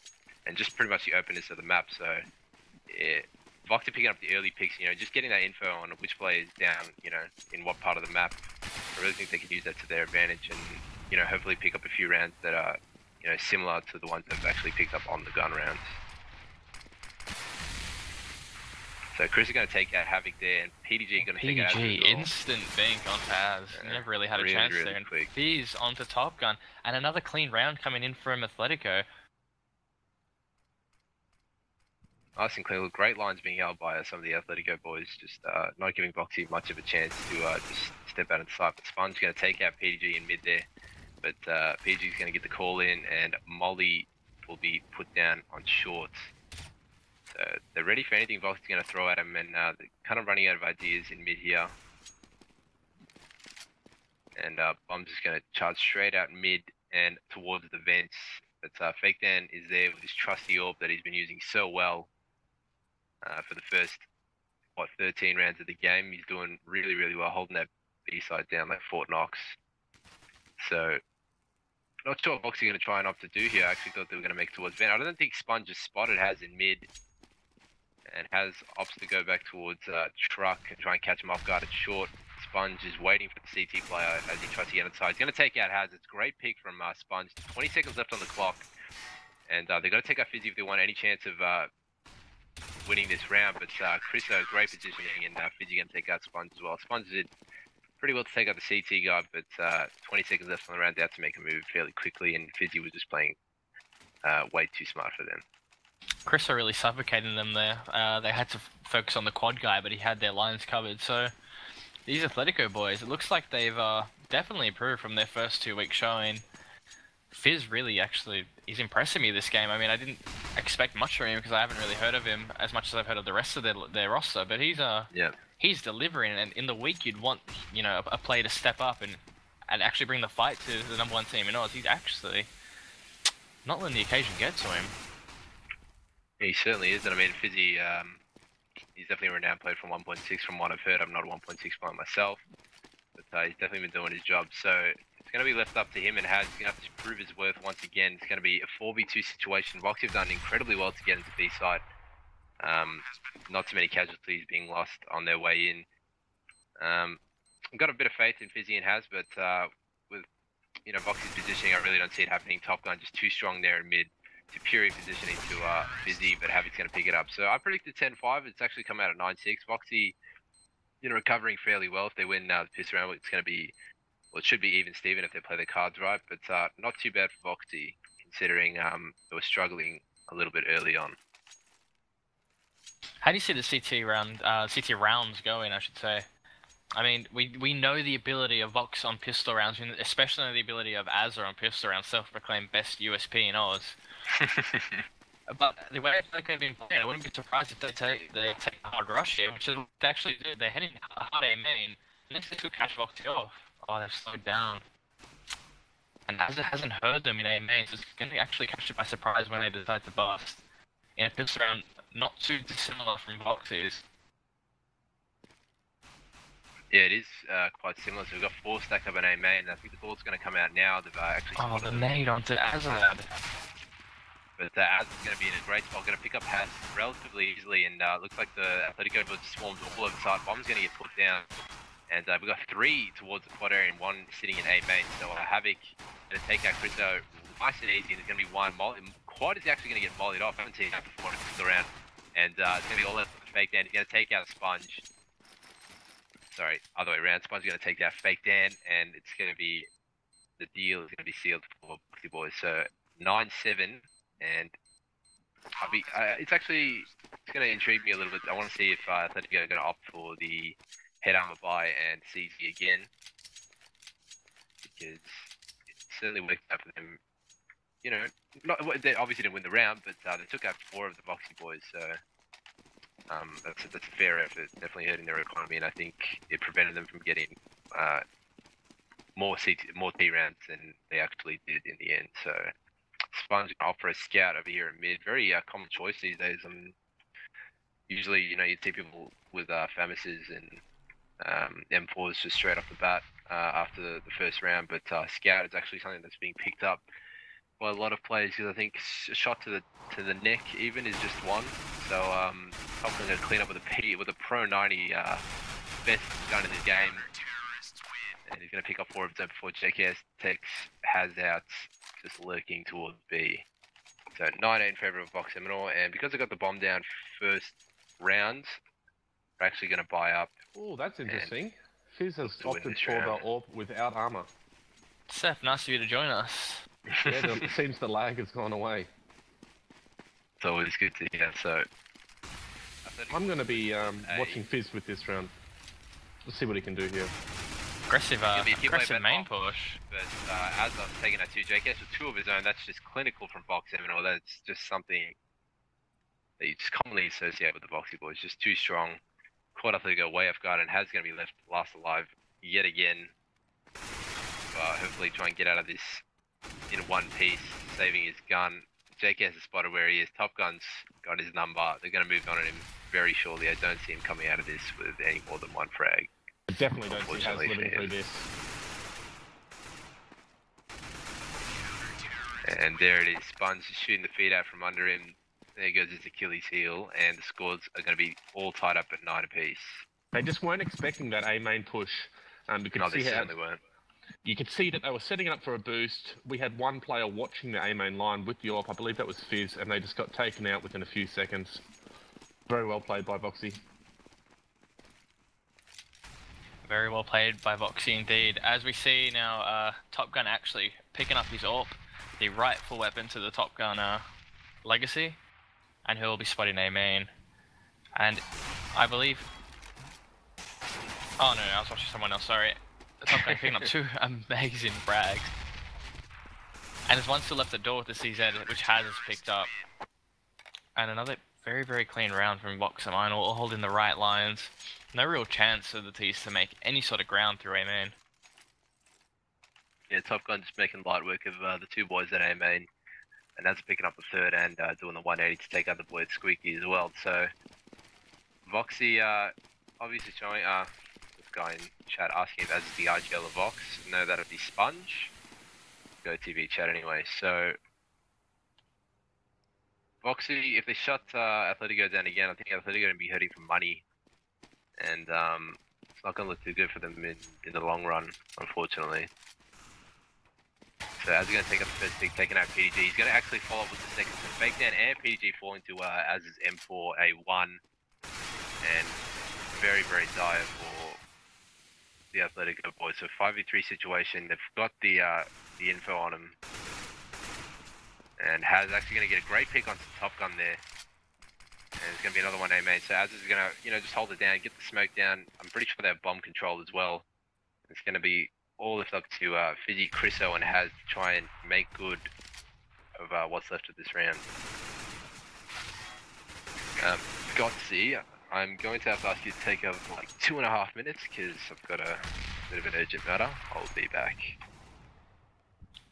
and just pretty much the openness of the map. So yeah, Vox are picking up the early picks, you know, just getting that info on which player is down, you know, in what part of the map. I really think they can use that to their advantage, and you know, hopefully pick up a few rounds that are, you know, similar to the ones they've actually picked up on the gun rounds. So Chris is going to take out Havoc there, and PDG going to take out PDG, instant bank on Taz. Never really had a chance there. And Fizz onto Top Gun, and another clean round coming in from Athletico. Nice and clear. Great lines being held by some of the Athletico boys, just not giving Voxy much of a chance to just step out and sight. But Sponge going to take out PDG in mid there, but PDG is going to get the call in, and Molly will be put down on short. So they're ready for anything Vox is going to throw at them, and they're kind of running out of ideas in mid here. And Bomb's just going to charge straight out mid and towards the vents. But Fake Dan is there with his trusty orb that he's been using so well for the first, 13 rounds of the game. He's doing really, really well, holding that B side down like Fort Knox. So, not sure what Vox are going to try and opt to do here. I actually thought they were going to make towards vent. I don't think Sponge just spotted Has in mid, and Has opts to go back towards Truck and try and catch him off guard at short. Sponge is waiting for the CT player as he tries to get inside. He's going to take out Has. It's a great pick from Sponge. 20 seconds left on the clock, and they're going to take out Fizzy if they want any chance of winning this round. But Chris, great positioning, and Fizzy going to take out Sponge as well. Sponge did pretty well to take out the CT guy, but 20 seconds left on the round. They have to make a move fairly quickly, and Fizzy was just playing way too smart for them. Chris are really suffocating them there. They had to focus on the quad guy, but he had their lines covered. So these Athletico boys, it looks like they've definitely improved from their first 2-week showing. Fizz really actually, he's impressing me this game. I mean, I didn't expect much from him because I haven't really heard of him as much as I've heard of the rest of their roster. But he's delivering, and in the week you'd want, you know, a player to step up and actually bring the fight to the #1 team in Oz. He's actually not letting the occasion get to him. He certainly is, and I mean, Fizzy, he's definitely a renowned player from 1.6 from what I've heard. I'm not a 1.6 player myself, but he's definitely been doing his job. So it's going to be left up to him, and Has going to have to prove his worth once again. It's going to be a 4v2 situation. Vox have done incredibly well to get into B side. Not too many casualties being lost on their way in. I've got a bit of faith in Fizzy and Has, but with Vox's positioning, I really don't see it happening. Top Gun just too strong there in mid. Superior positioning to Fizzy, but Havoc's going to pick it up. So I predicted 10-5. It's actually come out at 9-6. Voxy, recovering fairly well. If they win the piss round, it's going to be, well, it should be even Steven if they play their cards right. But not too bad for Voxy, considering they were struggling a little bit early on. How do you see the CT rounds going, I should say? I mean, we know the ability of Vox on pistol rounds, especially the ability of Azza on pistol rounds, self-proclaimed best USP in Oz. But the way they're going to be playing, I wouldn't be surprised if they take a hard rush here, which is what they actually do. They're heading hard A main, and next they could catch Voxy off. Oh, they've slowed down. And Azza hasn't heard them in A main, so it's going to actually catch it by surprise when they decide to bust. In a pistol round, not too dissimilar from Voxy's. Yeah, it is quite similar. So we've got 4 stacked up in A main, and I think the ball's going to come out now. They've actually the nade onto Azza. But Az is going to be in a great spot, going to pick up Has relatively easily, and looks like the Athletico was swarmed all over the side. Bomb's going to get put down, and we've got 3 towards the quad area and 1 sitting in A main. So Havoc going to take out Chriso nice and easy, and there's going to be 1 molly. Quad is actually going to get mollied off. I haven't seen that before in the round, and it's going to be all left for Fake Dan. He's going to take out Sponge. Sorry, other way around. Sponge is going to take out Fake Dan, and it's going to be, the deal is going to be sealed for Boxy Boys. So 9-7. And it's going to intrigue me a little bit. I want to see if Athletico are going to opt for the head armor buy and CZ again, because it certainly worked out for them. They obviously didn't win the round, but they took out 4 of the Voxy boys, so that's a fair effort. Definitely hurting their economy, and I think it prevented them from getting more T rounds than they actually did in the end. So Sponge going to offer a scout over here in mid. Very common choice these days. Usually, you see people with Famises and M4s just straight off the bat after the first round, but scout is actually something that's being picked up by a lot of players, because I think a shot to the neck even is just 1. So Topman's going to clean up with a Pro 90 best gun in the game, and he's going to pick up 4 of them before JKS takes Has out, just lurking towards B. So 9-8 in favour of Vox Eminor, and because I got the bomb down first round, are actually going to buy up. Oh, that's interesting. Fizz has to win opted this for the round. AWP without armor. Seth, nice of you to join us. Yeah, it seems the lag has gone away. It's always good to hear. So I'm going to be watching Fizz with this round. Let's see what he can do here. Aggressive, aggressive main off, push. But as I was taking that 2, JKS with 2 of his own, that's just clinical from Vox Eminor. That's just something that you just commonly associate with the Voxy boys. Just too strong. Caught Athletico way off guard and has going to be left last alive yet again. But hopefully try and get out of this in one piece, saving his gun. JKS is spotted where he is. Top Gun's got his number. They're going to move on at him very shortly. I don't see him coming out of this with any more than 1 frag. I definitely don't see Haz living through this. And there it is. Sponge is shooting the feed out from under him. There goes his Achilles heel, and the scores are going to be all tied up at 9 apiece. They just weren't expecting that A main push. You could see they certainly weren't. You could see that they were setting up for a boost. We had one player watching the A main line with the AWP. I believe that was Fizz, and they just got taken out within a few seconds. Very well played by Voxy. Very well played by Voxy indeed. As we see now, Top Gun actually picking up his AWP, the rightful weapon to the Top Gun legacy, and he'll be spotting A main. And I believe... Oh no, I was watching someone else, sorry. The Top Gun picking up 2 amazing frags. And there's one still left at door with the CZ, which Haz picked up. And another very, very clean round from Vox Eminor, all holding the right lines. No real chance for the T's to make any sort of ground through A main. Yeah, Top Gun just making light work of the 2 boys at A main. And that's picking up the 3rd and doing the 180 to take out the boy at Squeaky as well. So, Voxy obviously showing, this guy in chat asking if that's the RGL of Vox. No, that'll be Sponge. Go TV chat anyway. So, Voxy, if they shut Athletico down again, I think Athletico are going to be hurting for money. And it's not going to look too good for them in the long run, unfortunately. So Az is going to take up the first pick, taking out PDG. He's going to actually follow up with the second. So fake down air, PDG falling to Az's M4A1. And very, very dire for the Athletico boys. So 5v3 situation. They've got the info on him. And Haz actually going to get a great pick on Top Gun there. And there's going to be another one A main. So Az is going to, just hold it down, get the smoke down. I'm pretty sure they have bomb control as well. It's going to be all left up to Fizzy, Chriso, and Haz to try and make good of what's left of this round. Gotsy, I'm going to have to ask you to take over for like 2.5 minutes because I've got a bit of an urgent matter. I'll be back.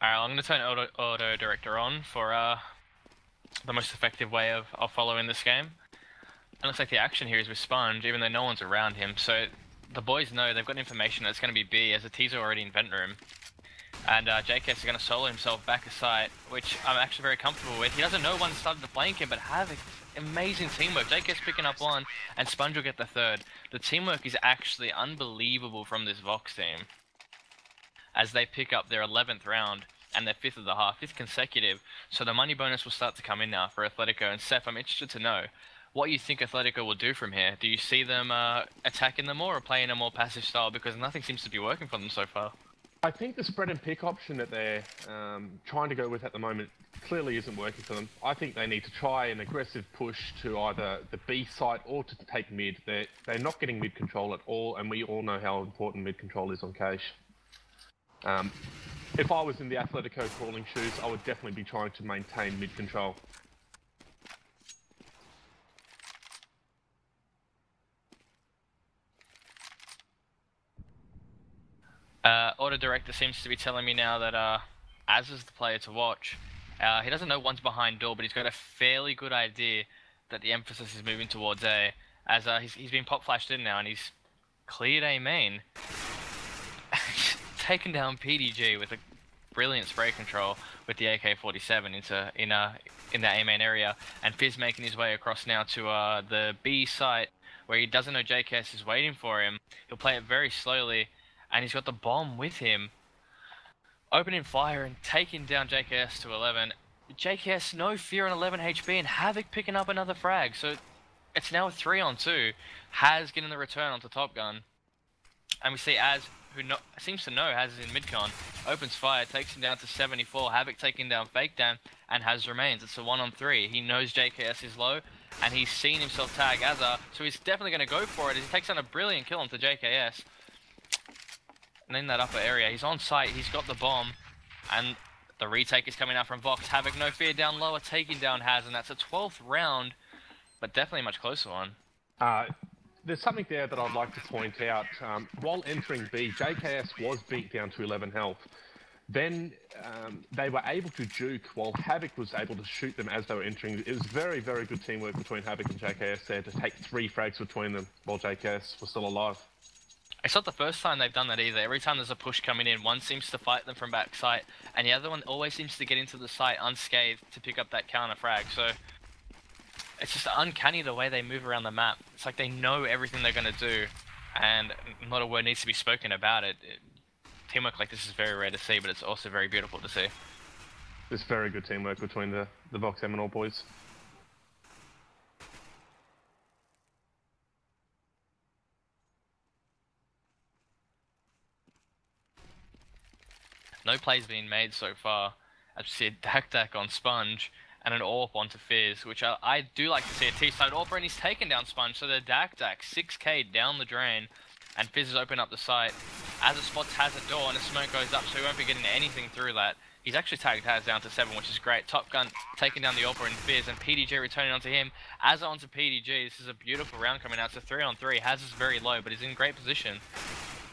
Alright, I'm going to turn auto director on for the most effective way of following this game. And it looks like the action here is with Sponge, even though no one's around him. So the boys know they've got information that it's going to be B, as the T's are already in vent room. And JKS is going to solo himself back a site, which I'm actually very comfortable with. He doesn't know one started to flank him, but Havoc, amazing teamwork. JKS picking up 1, and Sponge will get the 3rd. The teamwork is actually unbelievable from this Vox team, as they pick up their 11th round and their 5th of the half, 5th consecutive. So the money bonus will start to come in now for Athletico. And Seth, I'm interested to know what you think Athletico will do from here. Do you see them attacking them more or playing a more passive style? Because nothing seems to be working for them so far. I think the spread and pick option that they're trying to go with at the moment clearly isn't working for them. I think they need to try an aggressive push to either the B site or to take mid. They're not getting mid control at all, and we all know how important mid control is on cache. If I was in the Athletico crawling shoes, I would definitely be trying to maintain mid control. Auto director seems to be telling me now that Az is the player to watch. He doesn't know one's behind door, but he's got a fairly good idea that the emphasis is moving towards A, as he's been pop flashed in now and he's cleared A main. Taken down PDG with a brilliant spray control with the AK-47 in the A main area, and Fizz making his way across now to the B site where he doesn't know JKS is waiting for him. He'll play it very slowly, and he's got the bomb with him, opening fire and taking down JKS to 11. JKS no fear on 11 HP, and Havoc picking up another frag. So it's now a 3-on-2. Has getting the return onto Top Gun. And we see Az, who seems to know Has is in mid-con, opens fire, takes him down to 74. Havoc taking down Fake Down, and Has remains. It's a 1-on-3. He knows JKS is low, and he's seen himself tag Azza, so he's definitely going to go for it. He takes down a brilliant kill onto JKS. And in that upper area, he's on site, he's got the bomb, and the retake is coming out from Vox. Havoc, no fear, down lower, taking down Has, and that's a 12th round, but definitely a much closer one. There's something there that I'd like to point out. While entering B, JKS was beat down to 11 health. Then they were able to juke while Havoc was able to shoot them as they were entering. It was very, very good teamwork between Havoc and JKS there to take 3 frags between them while JKS was still alive. It's not the first time they've done that either. Every time there's a push coming in, one seems to fight them from back site, and the other one always seems to get into the site unscathed to pick up that counter frag. So it's just uncanny the way they move around the map. It's like they know everything they're going to do, and not a word needs to be spoken about it. Teamwork like this is very rare to see, but it's also very beautiful to see. There's very good teamwork between the Vox Eminor boys. No plays being made so far. I just see a Dak on Sponge and an AWP onto Fizz, which I do like to see a T-side AWP, and he's taken down Sponge, so the Dak 6k down the drain, and Fizz has opened up the site. As a spots has a door and a smoke goes up, so he won't be getting anything through that. He's actually tagged Has down to 7, which is great. Top Gun taking down the AWP and Fizz, and PDG returning onto him. As onto PDG, this is a beautiful round coming out. It's a 3-on-3. Has is very low, but he's in great position.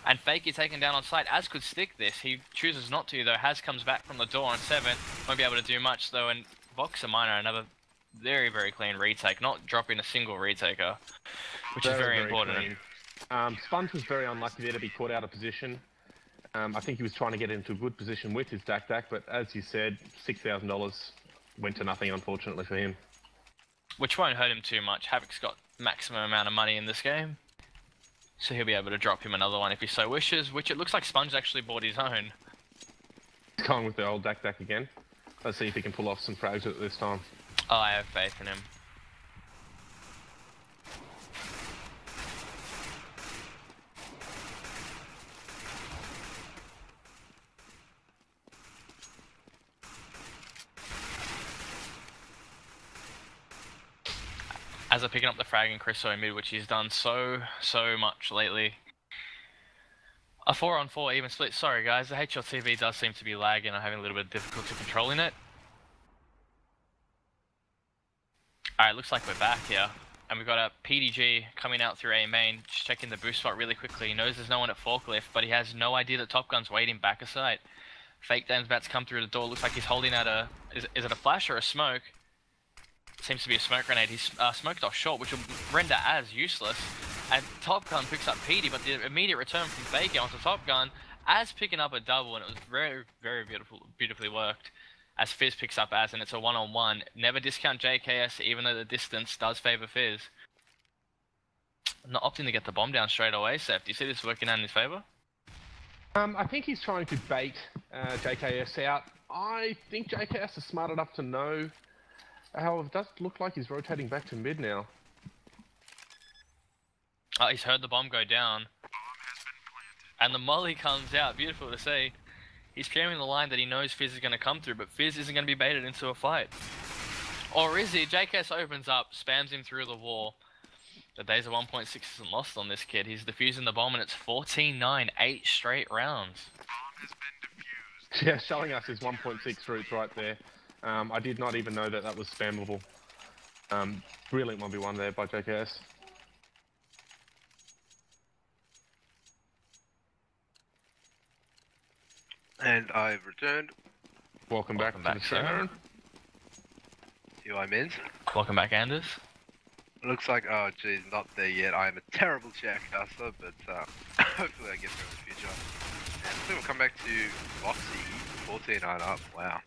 And Fakey taken down on site. Az could stick this. He chooses not to, though. Has comes back from the door on 7. Won't be able to do much, though. And Vox Eminor, another very, very clean retake. Not dropping a single retaker, which is very important. Sponge was very unlucky there to be caught out of position. I think he was trying to get into a good position with his Dak, but as you said, $6,000 went to nothing, unfortunately, for him. Which won't hurt him too much. Havoc's got maximum amount of money in this game, so he'll be able to drop him another one if he so wishes, which it looks like Sponge actually bought his own. He's going with the old Dak again. Let's see if he can pull off some frags at this time. Oh, I have faith in him. As I'm picking up the frag in Chriso mid, which he's done so much lately. A 4-on-4 even split. Sorry guys, the HLTV does seem to be lagging. I'm having a little bit of difficulty controlling it. Alright, looks like we're back here. And we've got a PDG coming out through A main, just checking the boost spot really quickly. He knows there's no one at forklift, but he has no idea that Top Gun's waiting back a site. Fake Dan's about to come through the door. Looks like he's holding out a... Is it a flash or a smoke? Seems to be a smoke grenade. He's smoked off short, which will render as useless. And Top Gun picks up PD, but the immediate return from Faker onto Top Gun as picking up a double, and it was very, very beautifully worked. As Fizz picks up as, and it's a 1-on-1. Never discount JKS, even though the distance does favor Fizz. Not opting to get the bomb down straight away, Seth. Do you see this working out in his favor? I think he's trying to bait JKS out. I think JKS is smart enough to know. However, it does look like he's rotating back to mid now. Oh, he's heard the bomb go down. And the molly comes out. Beautiful to see. He's carrying the line that he knows Fizz is going to come through, but Fizz isn't going to be baited into a fight. Or is he? JKS opens up, spams him through the wall. The days of 1.6 isn't lost on this kid. He's defusing the bomb, and it's 14-9, 8 straight rounds. Yeah, showing us his 1.6 routes right there. I did not even know that that was spammable. Brilliant 1v1 there by JKS. And I've returned. Welcome back to the show. UI Mins. Welcome back, Anders. Looks like, oh geez, not there yet. I am a terrible chatcaster, but hopefully I get there in the future. And then we'll come back to Voxy, 14-9 up. Wow.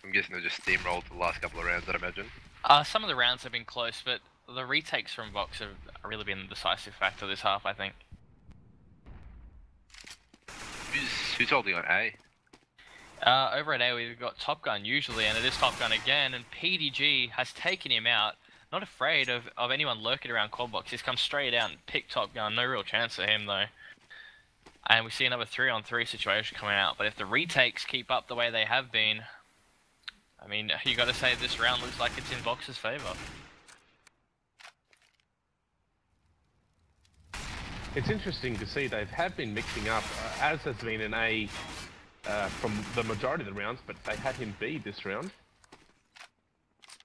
I'm guessing they'll just steamroll the last couple of rounds, I'd imagine. Some of the rounds have been close, but the retakes from Vox have really been the decisive factor this half, I think. Who's holding on A? Over at A, we've got Top Gun usually, and it is Top Gun again, and PDG has taken him out. not afraid of anyone lurking around quad box. He's come straight out and picked top gun. No real chance for him though. And we see another 3-on-3 situation coming out. But if the retakes keep up the way they have been, I mean, you got to say this round looks like it's in Vox's favour. It's interesting to see they have been mixing up, as has been an A from the majority of the rounds, but they had him B this round.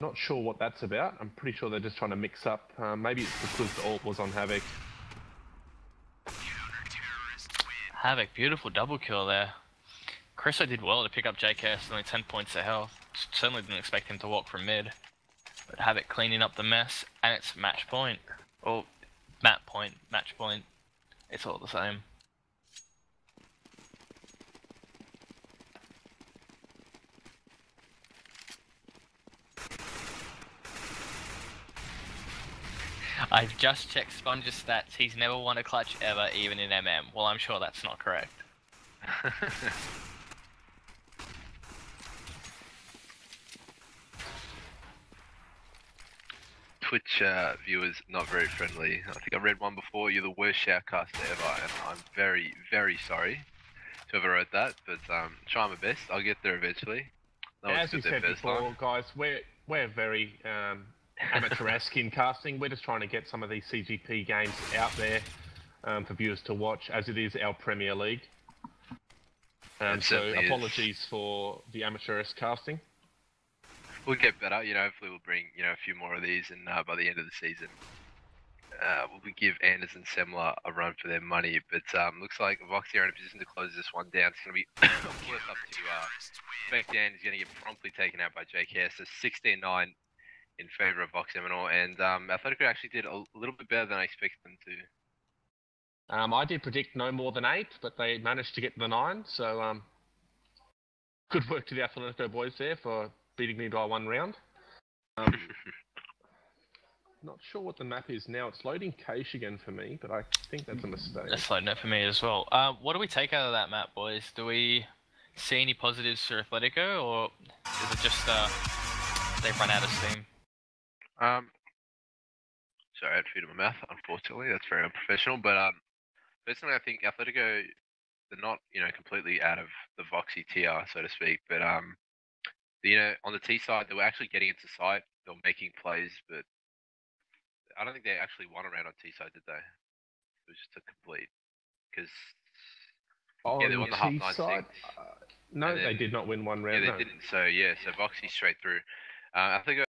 Not sure what that's about. I'm pretty sure they're just trying to mix up. Maybe it's because the ult was on Havoc. Havoc, beautiful double kill there. Chriso did well to pick up JKS, only 10 points of health. Certainly didn't expect him to walk from mid. But Havoc cleaning up the mess, and it's match point. Or map point, match point. It's all the same. I've just checked Sponge's stats. He's never won a clutch ever, even in MM. Well, I'm sure that's not correct. Twitch viewers not very friendly. I think I read one before. You're the worst shoutcaster ever, and I'm very, very sorry to whoever wrote that. But try my best. I'll get there eventually. No, as we said before, guys, we're very amateur-esque in casting. We're just trying to get some of these CGP games out there for viewers to watch, as it is our Premier League. So apologies for the amateur-esque casting. We'll get better, you know. Hopefully, we'll bring a few more of these, and by the end of the season, we'll give Anders and Semler a run for their money. But looks like Vox are in a position to close this one down. It's going to be close up to Beckdan. Is going to get promptly taken out by JKS. So 16-9 in favour of Vox Eminor, and Athletico actually did a little bit better than I expected them to. I did predict no more than 8, but they managed to get the 9. So good work to the Athletico boys there for beating me by 1 round. Not sure what the map is now. It's loading cache again for me, but I think that's a mistake. That's loading it for me as well. What do we take out of that map, boys? Do we see any positives for Athletico, or is it just they've run out of steam? Sorry, I had food in my mouth. Unfortunately, that's very unprofessional. But personally, I think Athletico, they're not completely out of the Voxy tier, so to speak. But on the T side, they were actually getting into sight. They were making plays, but I don't think they actually won a round on T side, did they? It was just a complete because they won the half 9-6. No, they did not win 1 round. Yeah, they didn't. So so Voxy straight through. I think